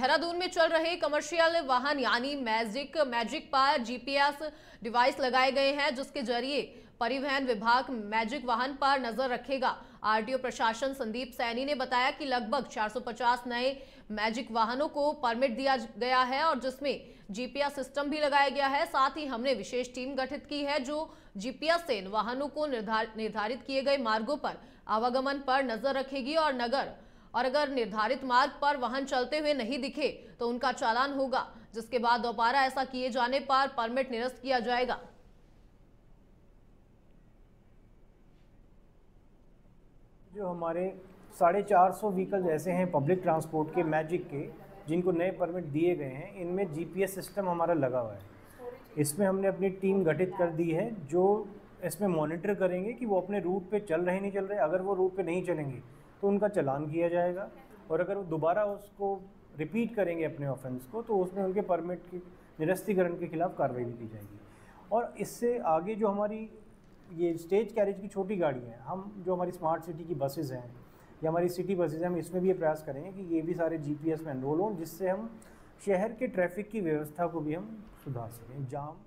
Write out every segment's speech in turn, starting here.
देहरादून में चल रहे कमर्शियल वाहन यानी मैजिक पर जीपीएस डिवाइस लगाए गए हैं, जिसके जरिए परिवहन विभाग मैजिक वाहन पर नजर रखेगा। आरटीओ प्रशासन संदीप सैनी ने बताया कि लगभग 450 नए मैजिक वाहनों को परमिट दिया गया है और जिसमें जीपीएस सिस्टम भी लगाया गया है। साथ ही हमने विशेष टीम गठित की है जो जीपीएस से इन वाहनों को निर्धारित किए गए मार्गों पर आवागमन पर नजर रखेगी और अगर निर्धारित मार्ग पर वाहन चलते हुए नहीं दिखे तो उनका चालान होगा, जिसके बाद दोबारा ऐसा किए जाने पर परमिट निरस्त किया जाएगा। जो हमारे 450 व्हीकल्स ऐसे हैं पब्लिक ट्रांसपोर्ट के मैजिक के जिनको नए परमिट दिए गए हैं, इनमें जीपीएस सिस्टम हमारा लगा हुआ है। इसमें हमने अपनी टीम गठित कर दी है जो इसमें मॉनिटर करेंगे कि वो अपने रूट पे चल रहे नहीं चल रहे। अगर वो रूट पे नहीं चलेंगे तो उनका चालान किया जाएगा और अगर वो दोबारा उसको रिपीट करेंगे अपने ऑफेंस को तो उसमें उनके परमिट के निरस्तीकरण के खिलाफ कार्रवाई भी की जाएगी। और इससे आगे जो हमारी ये स्टेज कैरेज की छोटी गाड़ी हैं, हम जो हमारी स्मार्ट सिटी की बसेज़ हैं या हमारी सिटी बसेज़ हैं, हम इसमें भी ये प्रयास करेंगे कि ये भी सारे जीपीएस में एनरोल हों, जिससे हम शहर के ट्रैफिक की व्यवस्था को भी हम सुधार सकें। जाम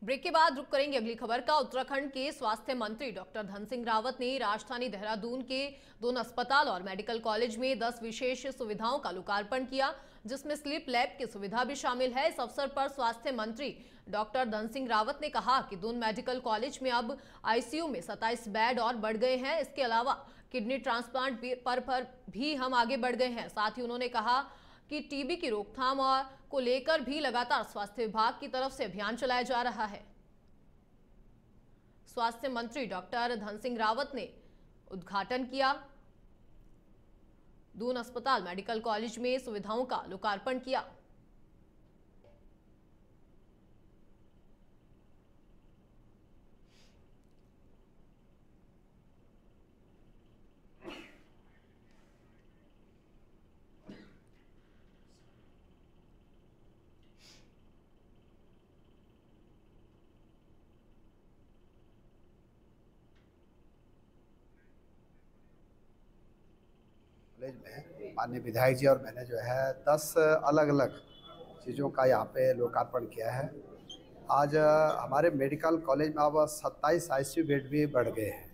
ब्रेक के बाद रुक करेंगे अगली खबर का। उत्तराखंड के स्वास्थ्य मंत्री डॉक्टर धन सिंह रावत ने राजधानी देहरादून के 2 अस्पताल और मेडिकल कॉलेज में 10 विशेष सुविधाओं का लोकार्पण किया, जिसमें स्लीप लैब की सुविधा भी शामिल है। इस अवसर पर स्वास्थ्य मंत्री डॉक्टर धन सिंह रावत ने कहा कि दून मेडिकल कॉलेज में अब आईसीयू में 27 बेड और बढ़ गए हैं। इसके अलावा किडनी ट्रांसप्लांट पर भी हम आगे बढ़ गए हैं। साथ ही उन्होंने कहा कि टीबी की रोकथाम को लेकर भी लगातार स्वास्थ्य विभाग की तरफ से अभियान चलाया जा रहा है। स्वास्थ्य मंत्री डॉक्टर धन सिंह रावत ने उद्घाटन किया, दून अस्पताल मेडिकल कॉलेज में सुविधाओं का लोकार्पण किया। कॉलेज में माननीय विधायक जी और मैंने जो है 10 अलग अलग चीज़ों का यहाँ पे लोकार्पण किया है। आज हमारे मेडिकल कॉलेज में अब 27 आईसीयू बेड भी बढ़ गए हैं।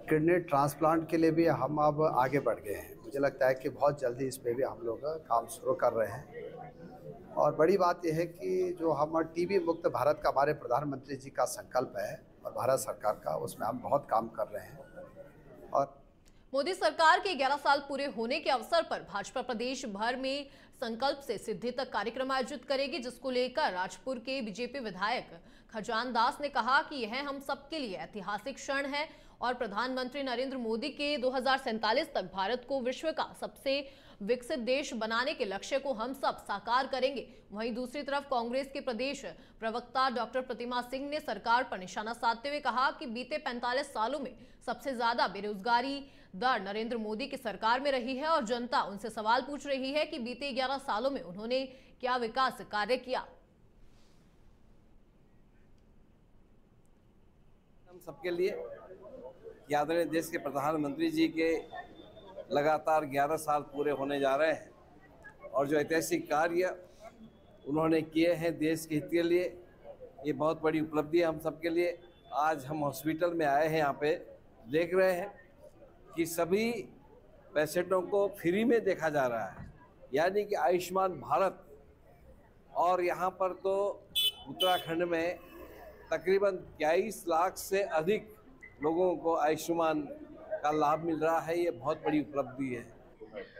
किडनी ट्रांसप्लांट के लिए भी हम अब आगे बढ़ गए हैं। मुझे लगता है कि बहुत जल्दी इस पे भी हम लोग काम शुरू कर रहे हैं। और बड़ी बात यह है कि जो हम टीबी मुक्त भारत का हमारे प्रधानमंत्री जी का संकल्प है और भारत सरकार का, उसमें हम बहुत काम कर रहे हैं। और मोदी सरकार के 11 साल पूरे होने के अवसर पर भाजपा प्रदेश भर में संकल्प से सिद्धि तक कार्यक्रम आयोजित करेगी, जिसको लेकर राजपुर के बीजेपी विधायक खजान दास ने कहा कि यह हम सबके लिए ऐतिहासिक क्षण है और प्रधानमंत्री नरेंद्र मोदी के 2047 तक भारत को विश्व का सबसे विकसित देश बनाने के लक्ष्य को हम सब साकार करेंगे। वहीं दूसरी तरफ कांग्रेस के प्रदेश प्रवक्ता डॉक्टर प्रतिमा सिंह ने सरकार पर निशाना साधते हुए कहा कि बीते 45 सालों में सबसे ज्यादा बेरोजगारी दर नरेंद्र मोदी की सरकार में रही है और जनता उनसे सवाल पूछ रही है कि बीते 11 सालों में उन्होंने क्या विकास कार्य किया। हम सबके लिए आदरणीय देश के प्रधानमंत्री जी के लगातार 11 साल पूरे होने जा रहे हैं और जो ऐतिहासिक कार्य उन्होंने किए हैं देश के हित के लिए, ये बहुत बड़ी उपलब्धि है हम सबके लिए। आज हम हॉस्पिटल में आए हैं, यहाँ पे देख रहे हैं कि सभी पेशेंटों को फ्री में देखा जा रहा है, यानी कि आयुष्मान भारत। और यहाँ पर तो उत्तराखंड में तकरीबन 23 लाख से अधिक लोगों को आयुष्मान का लाभ मिल रहा है। ये बहुत बड़ी उपलब्धि है।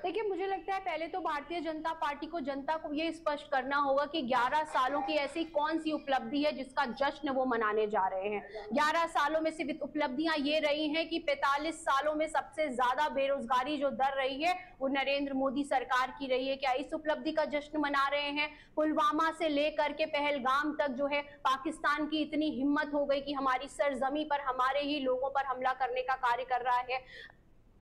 देखिए, मुझे लगता है पहले तो भारतीय जनता पार्टी को जनता को ये स्पष्ट करना होगा कि 11 सालों की ऐसी कौन सी उपलब्धि है जिसका जश्न वो मनाने जा रहे हैं। 11 सालों में सिर्फ उपलब्धियां ये रही हैं कि 45 सालों में सबसे ज्यादा बेरोजगारी जो दर रही है वो नरेंद्र मोदी सरकार की रही है। क्या इस उपलब्धि का जश्न मना रहे हैं? पुलवामा से लेकर के पहलगाम तक जो है पाकिस्तान की इतनी हिम्मत हो गई कि हमारी सरजमी पर हमारे ही लोगों पर हमला करने का कार्य कर रहा है।